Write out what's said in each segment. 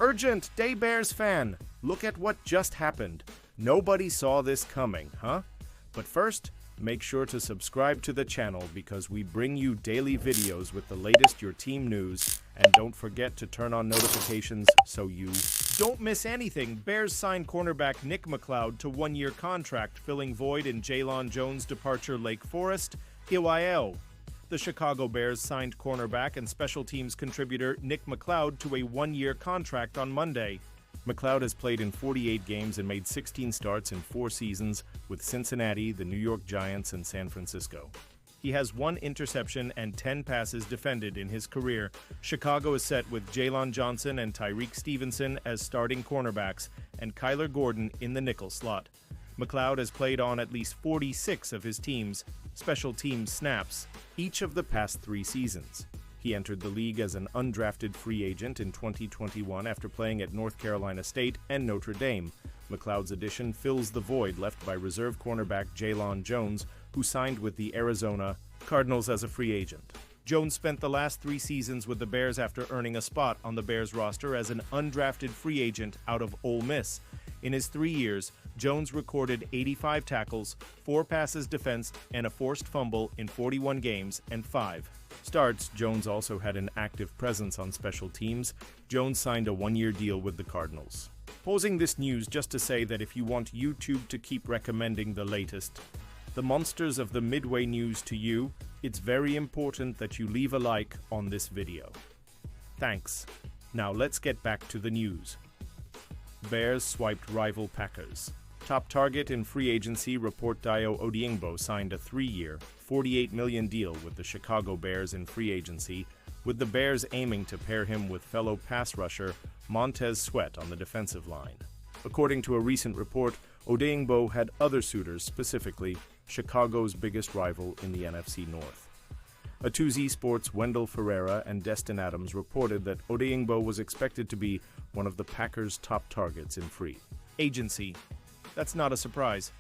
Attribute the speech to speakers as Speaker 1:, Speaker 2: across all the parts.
Speaker 1: Urgent, Day Bears fan! Look at what just happened. Nobody saw this coming, huh? But first, make sure to subscribe to the channel because we bring you daily videos with the latest your team news, and don't forget to turn on notifications so you don't miss anything. Bears signed cornerback Nick McCloud to one-year contract, filling void in Jalon Jones' departure Lake Forest, EYL. The Chicago Bears signed cornerback and special teams contributor Nick McCloud to a one-year contract on Monday. McCloud has played in 48 games and made 16 starts in 4 seasons with Cincinnati, the New York Giants, and San Francisco. He has 1 interception and 10 passes defended in his career. Chicago is set with Jalon Johnson and Tyreek Stevenson as starting cornerbacks and Kyler Gordon in the nickel slot. McCloud has played on at least 46 of his team's special teams snaps each of the past 3 seasons. He entered the league as an undrafted free agent in 2021 after playing at North Carolina State and Notre Dame. McCloud's addition fills the void left by reserve cornerback Jalon Jones, who signed with the Arizona Cardinals as a free agent. Jones spent the last 3 seasons with the Bears after earning a spot on the Bears roster as an undrafted free agent out of Ole Miss. In his 3 years, Jones recorded 85 tackles, 4 passes defensed, and a forced fumble in 41 games and 5 starts. Jones also had an active presence on special teams. Jones signed a 1-year deal with the Cardinals. Pausing this news just to say that if you want YouTube to keep recommending the latest, the monsters of the Midway News to you, it's very important that you leave a like on this video. Thanks. Now let's get back to the news. Bears swiped rival Packers. Top target in free agency report Dayo Odeyingbo signed a 3-year, $48 million deal with the Chicago Bears in free agency, with the Bears aiming to pair him with fellow pass rusher Montez Sweat on the defensive line. According to a recent report, Odeyingbo had other suitors, specifically Chicago's biggest rival in the NFC North. A 2Z Sports' Wendell Ferreira and Destin Adams reported that Odeyingbo was expected to be one of the Packers' top targets in free agency. That's not a surprise.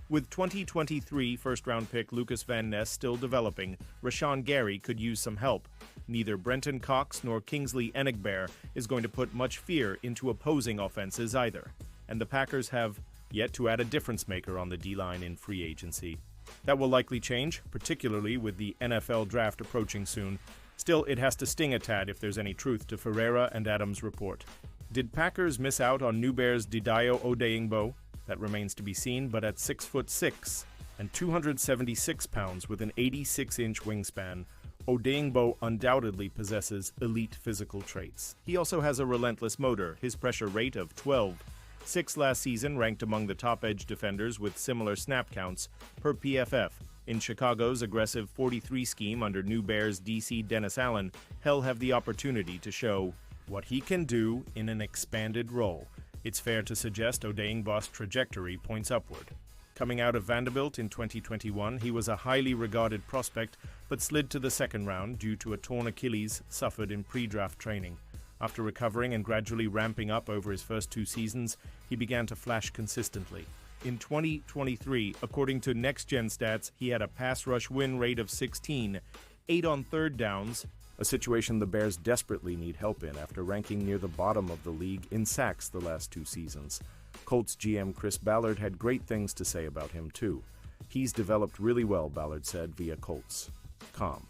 Speaker 1: With 2023 first-round pick Lucas Van Ness still developing, Rashawn Gary could use some help. Neither Brenton Cox nor Kingsley Enagbare is going to put much fear into opposing offenses either. And the Packers have yet to add a difference maker on the D-line in free agency. That will likely change, particularly with the NFL draft approaching soon. Still, it has to sting a tad if there's any truth to Ferreira and Adams' report. Did Packers miss out on new Bears' Dayo Odeyingbo? That remains to be seen, but at 6'6" and 276 pounds with an 86-inch wingspan, Odeyingbo undoubtedly possesses elite physical traits. He also has a relentless motor, his pressure rate of 12.6 last season ranked among the top edge defenders with similar snap counts per PFF. In Chicago's aggressive 43 scheme under new Bears DC Dennis Allen, he'll have the opportunity to show what he can do in an expanded role. It's fair to suggest Odeyingbo's trajectory points upward. Coming out of Vanderbilt in 2021, he was a highly regarded prospect, but slid to the second round due to a torn Achilles suffered in pre-draft training. After recovering and gradually ramping up over his first 2 seasons, he began to flash consistently. In 2023, according to Next Gen Stats, he had a pass rush win rate of 16, 8 on third downs, a situation the Bears desperately need help in after ranking near the bottom of the league in sacks the last 2 seasons. Colts GM Chris Ballard had great things to say about him too. He's developed really well, Ballard said via Colts.com.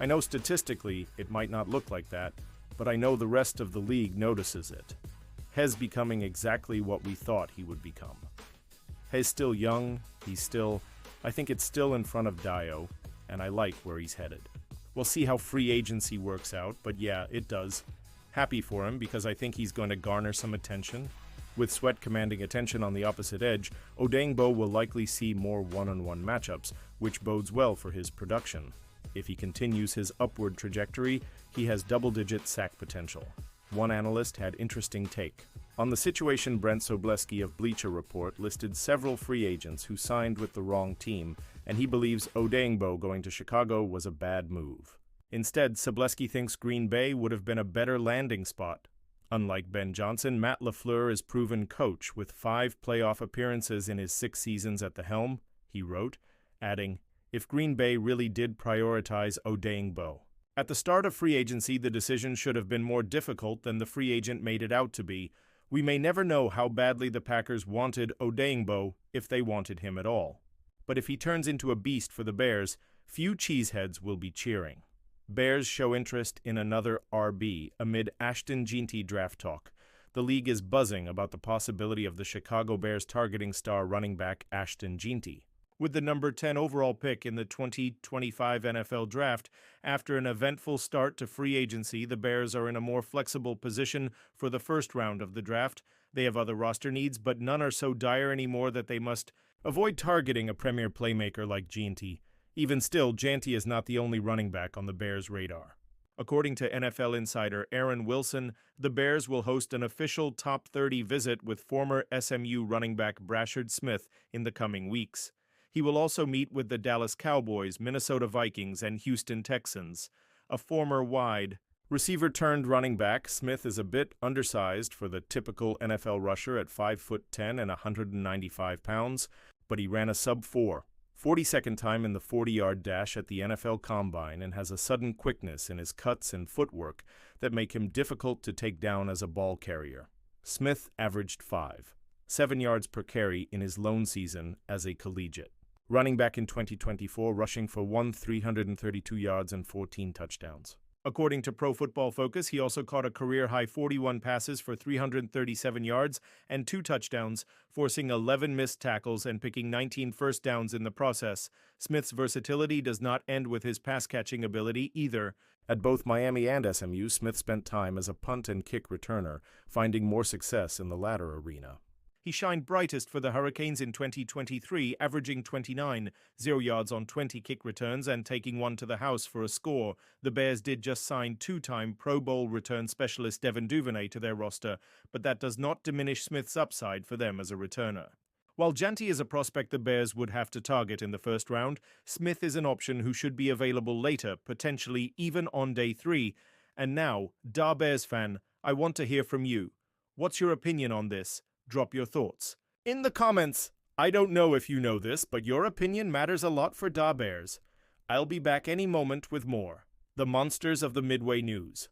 Speaker 1: I know statistically it might not look like that, but I know the rest of the league notices it. He's becoming exactly what we thought he would become. He's still young, I think it's still in front of Dayo, and I like where he's headed. We'll see how free agency works out, but yeah, it does. Happy for him because I think he's going to garner some attention. With Sweat commanding attention on the opposite edge, Odeyingbo will likely see more one-on-one matchups, which bodes well for his production. If he continues his upward trajectory, he has double-digit sack potential. One analyst had interesting take. On the situation, Brent Sobleski of Bleacher Report listed several free agents who signed with the wrong team, and he believes Odeyingbo going to Chicago was a bad move. Instead, Sobleski thinks Green Bay would have been a better landing spot. Unlike Ben Johnson, Matt LaFleur is proven coach with 5 playoff appearances in his 6 seasons at the helm, he wrote, adding, if Green Bay really did prioritize Odeyingbo, At the start of free agency, the decision should have been more difficult than the free agent made it out to be. We may never know how badly the Packers wanted Odeyingbo, if they wanted him at all. But if he turns into a beast for the Bears, few cheeseheads will be cheering. Bears show interest in another RB amid Ashton Jeanty draft talk. The league is buzzing about the possibility of the Chicago Bears targeting star running back Ashton Jeanty. With the number 10 overall pick in the 2025 NFL Draft, after an eventful start to free agency, the Bears are in a more flexible position for the first round of the draft. They have other roster needs, but none are so dire anymore that they must avoid targeting a premier playmaker like Jeanty. Even still, Jeanty is not the only running back on the Bears' radar. According to NFL insider Aaron Wilson, the Bears will host an official top 30 visit with former SMU running back Brashard Smith in the coming weeks. He will also meet with the Dallas Cowboys, Minnesota Vikings, and Houston Texans. A former wide receiver turned running back, Smith is a bit undersized for the typical NFL rusher at 5'10" and 195 pounds, but he ran a sub-4 42nd time in the 40-yard dash at the NFL Combine and has a sudden quickness in his cuts and footwork that make him difficult to take down as a ball carrier. Smith averaged 5.7 yards per carry in his lone season as a collegiate running back in 2024, rushing for 332 yards and 14 touchdowns. According to Pro Football Focus, he also caught a career-high 41 passes for 337 yards and 2 touchdowns, forcing 11 missed tackles and picking 19 first downs in the process. Smith's versatility does not end with his pass-catching ability either. At both Miami and SMU, Smith spent time as a punt and kick returner, finding more success in the latter arena. He shined brightest for the Hurricanes in 2023, averaging 29 yards on 20 kick returns and taking one to the house for a score. The Bears did just sign two-time Pro Bowl return specialist Devin Duvernay to their roster, but that does not diminish Smith's upside for them as a returner. While Jeanty is a prospect the Bears would have to target in the first round, Smith is an option who should be available later, potentially even on day 3. And now, Bears fan, I want to hear from you. What's your opinion on this? Drop your thoughts in the comments. I don't know if you know this, but your opinion matters a lot for Bears. I'll be back any moment with more. The Monsters of the Midway News.